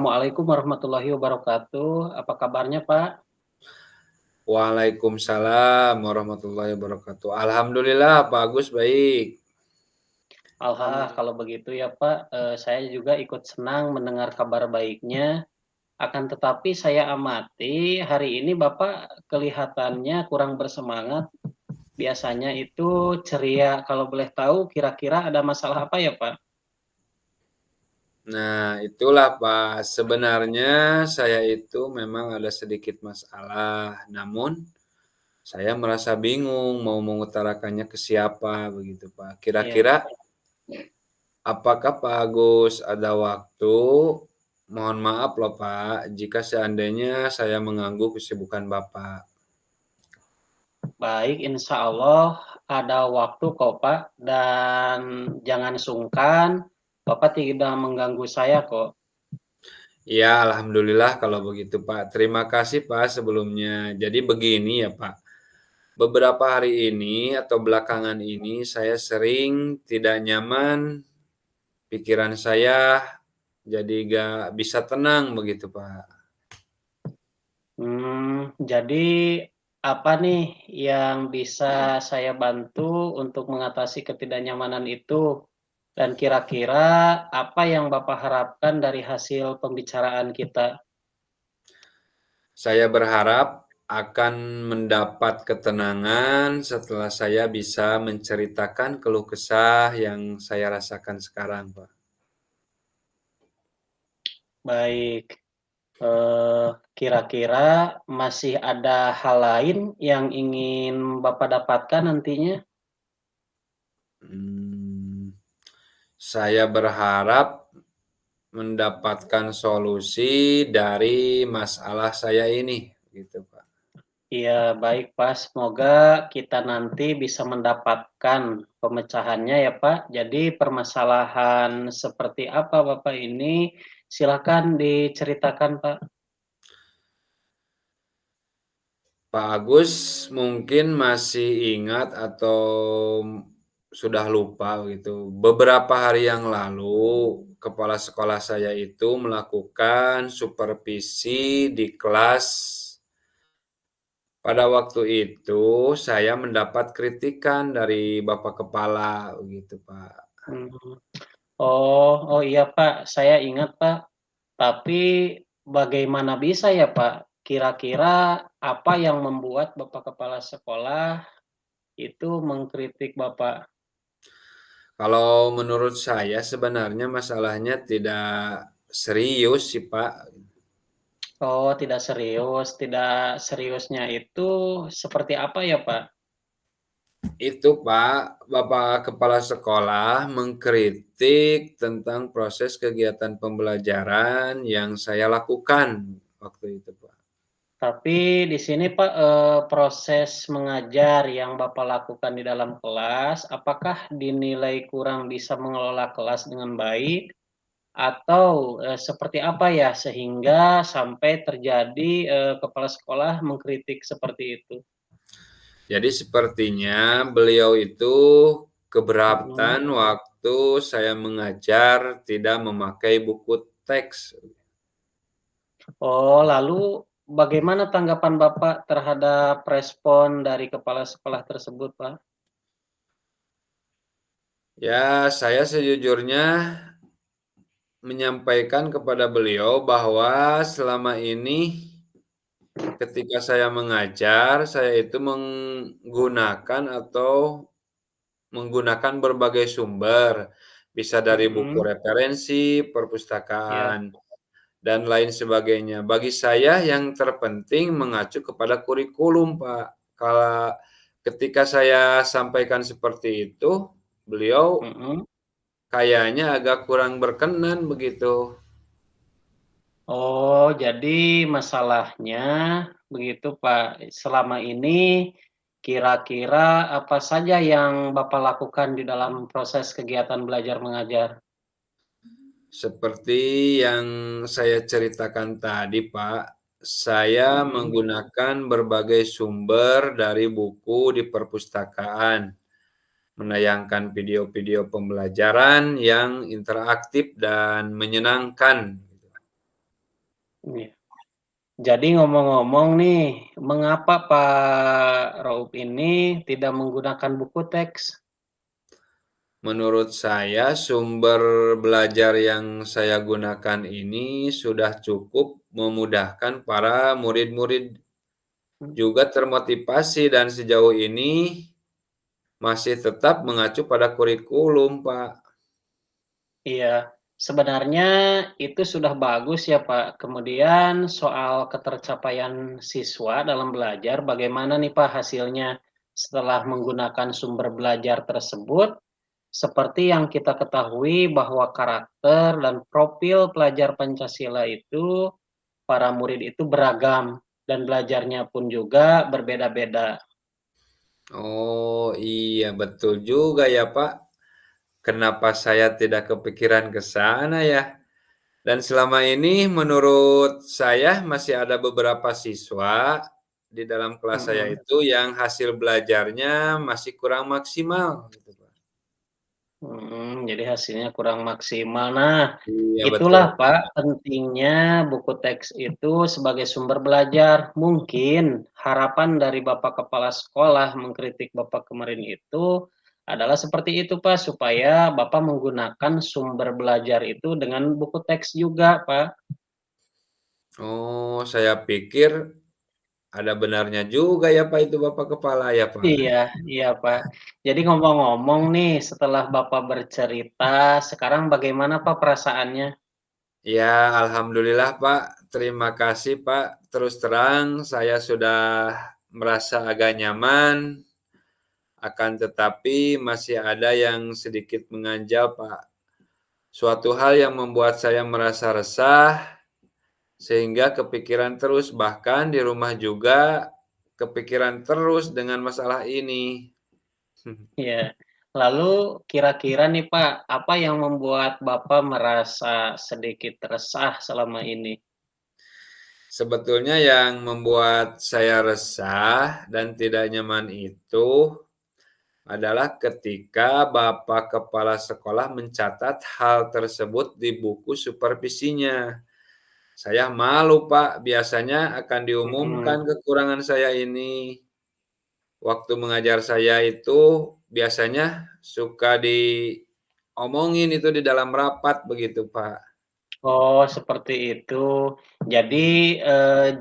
Assalamualaikum warahmatullahi wabarakatuh. Apa kabarnya, Pak? Waalaikumsalam warahmatullahi wabarakatuh. Alhamdulillah Pak Agus baik. Kalau begitu ya, Pak, saya juga ikut senang mendengar kabar baiknya. Akan tetapi saya amati hari ini Bapak kelihatannya kurang bersemangat. Biasanya itu ceria. Kalau boleh tahu kira-kira ada masalah apa ya, Pak? Nah, itulah Pak, sebenarnya saya itu memang ada sedikit masalah, namun saya merasa bingung mau mengutarakannya ke siapa begitu Pak. Iya. Kira-kira apakah Pak Agus ada waktu? Mohon maaf loh Pak, jika seandainya saya mengganggu kesibukan Bapak. Baik, insya Allah ada waktu kok, Pak. Dan jangan sungkan, Bapak tidak mengganggu saya kok. Ya, alhamdulillah kalau begitu Pak. Terima kasih Pak sebelumnya. Jadi begini ya Pak. Beberapa hari ini atau belakangan ini saya sering tidak nyaman, pikiran saya jadi gak bisa tenang begitu Pak. Jadi apa nih yang bisa saya bantu untuk mengatasi ketidaknyamanan itu? Dan kira-kira apa yang Bapak harapkan dari hasil pembicaraan kita? Saya berharap akan mendapat ketenangan setelah saya bisa menceritakan keluh kesah yang saya rasakan sekarang Pak. Baik, eh, kira-kira masih ada hal lain yang ingin Bapak dapatkan nantinya? Hmm, saya berharap mendapatkan solusi dari masalah saya ini, gitu Pak. Iya, baik Pak. Semoga kita nanti bisa mendapatkan pemecahannya ya Pak. Jadi permasalahan seperti apa Bapak ini? Silakan diceritakan Pak. Pak Agus mungkin masih ingat atau sudah lupa gitu. Beberapa hari yang lalu, kepala sekolah saya itu melakukan supervisi di kelas. Pada waktu itu saya mendapat kritikan dari Bapak Kepala begitu, Pak. Hmm. Oh iya Pak, saya ingat Pak. Tapi bagaimana bisa ya Pak? Kira-kira apa yang membuat Bapak Kepala Sekolah itu mengkritik Bapak? Kalau menurut saya sebenarnya masalahnya tidak serius sih, Pak. Oh, tidak serius. Tidak seriusnya itu seperti apa ya Pak? Itu Pak, Bapak Kepala Sekolah mengkritik tentang proses kegiatan pembelajaran yang saya lakukan waktu itu, Pak. Tapi di sini Pak, proses mengajar yang Bapak lakukan di dalam kelas, apakah dinilai kurang bisa mengelola kelas dengan baik atau, seperti apa ya sehingga sampai terjadi, kepala sekolah mengkritik seperti itu? Jadi sepertinya beliau itu Mhm. keberatan waktu saya mengajar tidak memakai buku teks. Oh, lalu bagaimana tanggapan Bapak terhadap respon dari kepala sekolah tersebut, Pak? Ya, saya sejujurnya menyampaikan kepada beliau bahwa selama ini ketika saya mengajar, saya itu menggunakan berbagai sumber, bisa dari buku Mhm, referensi, iya, perpustakaan, dan lain sebagainya. Bagi saya yang terpenting mengacu kepada kurikulum, Pak. Kalau ketika saya sampaikan seperti itu, beliau mhm. kayaknya agak kurang berkenan begitu. Oh, jadi masalahnya begitu, Pak. Selama ini kira-kira apa saja yang Bapak lakukan di dalam proses kegiatan belajar mengajar? Seperti yang saya ceritakan tadi, Pak, saya Mhm. menggunakan berbagai sumber dari buku di perpustakaan, menayangkan video-video pembelajaran yang interaktif dan menyenangkan. Iya. Jadi ngomong-ngomong nih, mengapa Pak Rauf ini tidak menggunakan buku teks? Menurut saya sumber belajar yang saya gunakan ini sudah cukup memudahkan para murid-murid juga termotivasi dan sejauh ini masih tetap mengacu pada kurikulum, Pak. Iya, sebenarnya itu sudah bagus ya Pak. Kemudian soal ketercapaian siswa dalam belajar, bagaimana nih Pak hasilnya setelah menggunakan sumber belajar tersebut? Seperti yang kita ketahui bahwa karakter dan profil pelajar Pancasila itu, para murid itu beragam dan belajarnya pun juga berbeda-beda. Oh, iya betul juga ya, Pak. Kenapa saya tidak kepikiran ke sana ya? Dan selama ini menurut saya masih ada beberapa siswa di dalam kelas saya Mhm. itu yang hasil belajarnya masih kurang maksimal gitu, Pak. Jadi hasilnya kurang maksimal. Nah, Iya betul, itulah Pak, pentingnya buku teks itu sebagai sumber belajar. Mungkin harapan dari Bapak kepala sekolah mengkritik Bapak kemarin itu adalah seperti itu Pak, supaya Bapak menggunakan sumber belajar itu dengan buku teks juga Pak. oh saya pikir ada benarnya juga ya Pak itu Bapak kepala ya Pak? Iya iya Pak. Jadi ngomong-ngomong nih, setelah Bapak bercerita, sekarang bagaimana Pak perasaannya? Ya alhamdulillah Pak, terima kasih Pak. Terus terang saya sudah merasa agak nyaman, akan tetapi masih ada yang sedikit mengganjal Pak. Suatu hal yang membuat saya merasa resah, sehingga kepikiran terus, bahkan di rumah juga kepikiran terus dengan masalah ini. Iya. Lalu kira-kira nih Pak, apa yang membuat Bapak merasa sedikit resah selama ini? Sebetulnya yang membuat saya resah dan tidak nyaman itu adalah ketika Bapak kepala sekolah mencatat hal tersebut di buku supervisinya. Saya malu, Pak. Biasanya akan diumumkan Mhm. kekurangan saya ini. Waktu mengajar saya itu biasanya suka diomongin itu di dalam rapat begitu, Pak. Oh, seperti itu. Jadi,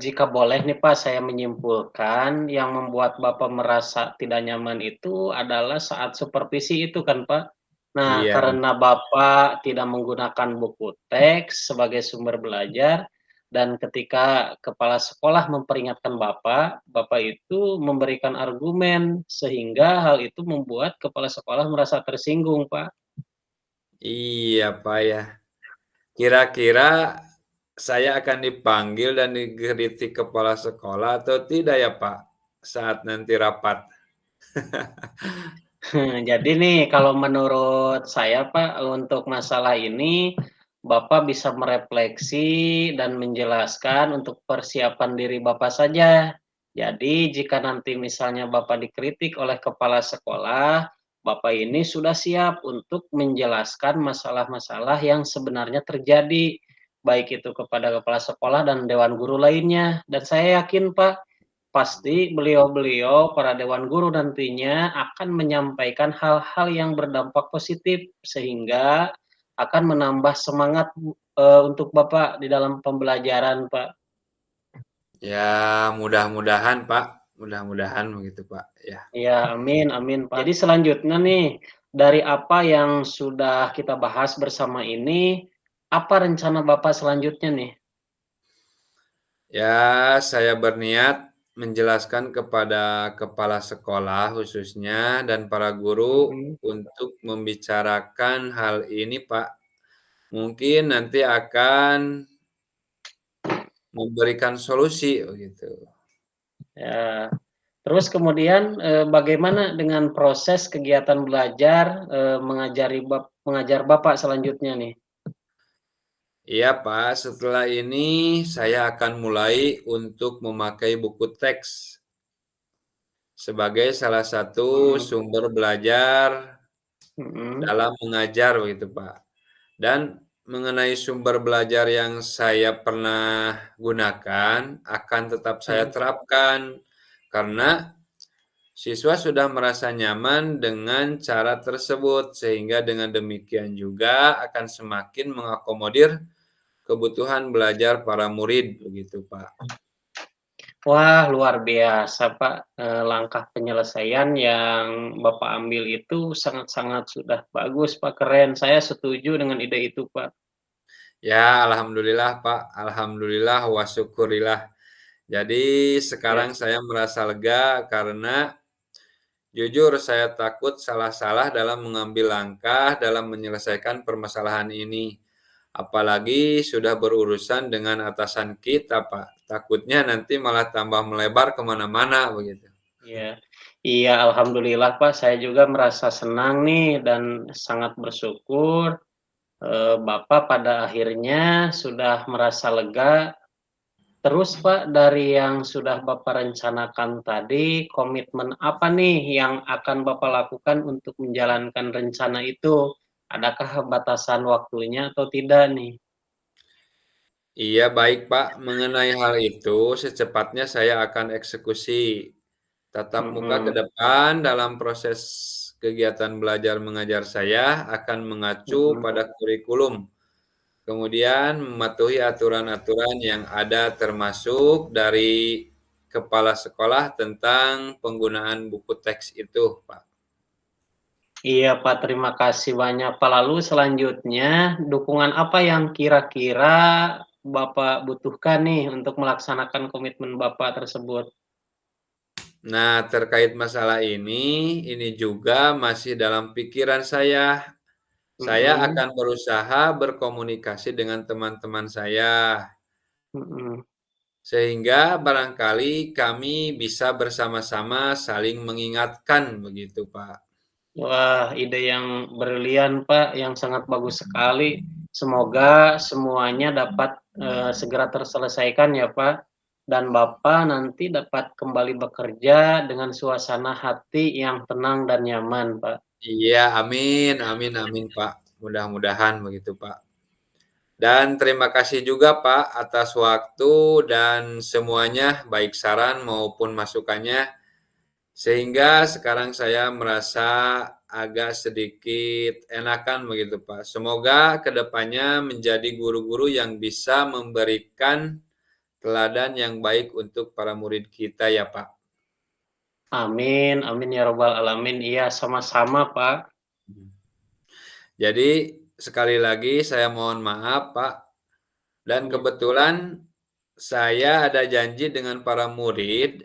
jika boleh nih Pak, saya menyimpulkan yang membuat Bapak merasa tidak nyaman itu adalah saat supervisi itu kan, Pak? Nah, Iya. karena Bapak tidak menggunakan buku teks sebagai sumber belajar dan ketika kepala sekolah memperingatkan Bapak, Bapak itu memberikan argumen sehingga hal itu membuat kepala sekolah merasa tersinggung, Pak. Iya, Pak, ya. Kira-kira saya akan dipanggil dan dikritik kepala sekolah atau tidak ya, Pak, saat nanti rapat? Jadi nih kalau menurut saya Pak, untuk masalah ini, Bapak bisa merefleksi dan menjelaskan untuk persiapan diri Bapak saja. Jadi jika nanti misalnya Bapak dikritik oleh kepala sekolah, Bapak ini sudah siap untuk menjelaskan masalah-masalah yang sebenarnya terjadi, baik itu kepada kepala sekolah dan dewan guru lainnya. Dan saya yakin Pak, pasti beliau-beliau, para dewan guru nantinya akan menyampaikan hal-hal yang berdampak positif, sehingga akan menambah semangat, untuk Bapak di dalam pembelajaran, Pak. Ya, mudah-mudahan, Pak, mudah-mudahan begitu, Pak, ya. Ya, amin amin, Pak. Jadi selanjutnya nih, dari apa yang sudah kita bahas bersama ini, apa rencana Bapak selanjutnya nih? Ya, saya berniat menjelaskan kepada kepala sekolah khususnya dan para guru Mhm. untuk membicarakan hal ini, Pak. Mungkin nanti akan memberikan solusi begitu. Ya. Terus kemudian, bagaimana dengan proses kegiatan belajar, mengajar Bapak selanjutnya nih? Iya, Pak, setelah ini saya akan mulai untuk memakai buku teks sebagai salah satu Mhm sumber belajar mhm. dalam mengajar begitu, Pak. Dan mengenai sumber belajar yang saya pernah gunakan akan tetap saya Mhm. terapkan, karena siswa sudah merasa nyaman dengan cara tersebut, sehingga dengan demikian juga akan semakin mengakomodir kebutuhan belajar para murid, begitu, Pak. Wah, luar biasa, Pak, langkah penyelesaian yang Bapak ambil itu sangat-sangat sudah bagus, Pak, keren. Saya setuju dengan ide itu, Pak. Ya, alhamdulillah, Pak, alhamdulillah wa syukurillah. Jadi Ya, sekarang saya merasa lega karena jujur saya takut salah-salah dalam mengambil langkah dalam menyelesaikan permasalahan ini. Apalagi sudah berurusan dengan atasan kita, Pak. Takutnya nanti malah tambah melebar kemana mana begitu. iya. Iya, alhamdulillah, Pak, saya juga merasa senang nih dan sangat bersyukur, Bapak pada akhirnya sudah merasa lega. Terus, Pak, dari yang sudah Bapak rencanakan tadi, komitmen apa nih yang akan Bapak lakukan untuk menjalankan rencana itu? Adakah batasan waktunya atau tidak nih? Iya, baik, Pak. Mengenai hal itu, secepatnya saya akan eksekusi tatap muka ke Mhm, depan dalam proses kegiatan belajar mengajar saya akan mengacu mhm. pada kurikulum, kemudian mematuhi aturan-aturan yang ada termasuk dari kepala sekolah tentang penggunaan buku teks itu, Pak. Iya, Pak, terima kasih banyak, Pak. Lalu selanjutnya, dukungan apa yang kira-kira Bapak butuhkan nih untuk melaksanakan komitmen Bapak tersebut? Nah, terkait masalah ini juga masih dalam pikiran saya. Saya Mhm, akan berusaha berkomunikasi dengan teman-teman saya, mhm. sehingga barangkali kami bisa bersama-sama saling mengingatkan begitu, Pak. Wah, ide yang brilian, Pak, yang sangat bagus sekali. Semoga semuanya dapat, segera terselesaikan ya, Pak, dan Bapak nanti dapat kembali bekerja dengan suasana hati yang tenang dan nyaman, Pak. Iya, amin amin amin, Pak. Mudah-mudahan begitu, Pak. Dan terima kasih juga, Pak, atas waktu dan semuanya, baik saran maupun masukannya. Sehingga sekarang saya merasa agak sedikit enakan begitu, Pak. Semoga ke depannya menjadi guru-guru yang bisa memberikan teladan yang baik untuk para murid kita ya, Pak. Amin amin ya rabbal alamin. Iya, sama-sama, Pak. Jadi sekali lagi saya mohon maaf, Pak, dan Iya, kebetulan saya ada janji dengan para murid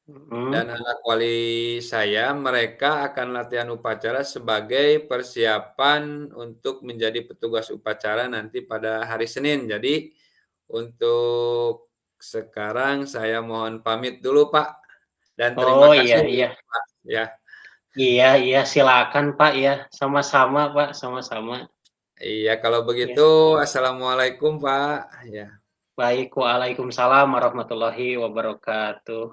mhm. dan anak wali saya, mereka akan latihan upacara sebagai persiapan untuk menjadi petugas upacara nanti pada hari Senin. Jadi, untuk sekarang saya mohon pamit dulu, Pak, dan terima Oh, iya kasih, iya. Pak, ya. Iya iya, silakan, Pak, ya. Sama-sama, Pak, sama-sama. Iya, kalau begitu Ya. assalamualaikum, Pak, ya. Baik, waalaikumsalam warahmatullahi wabarakatuh.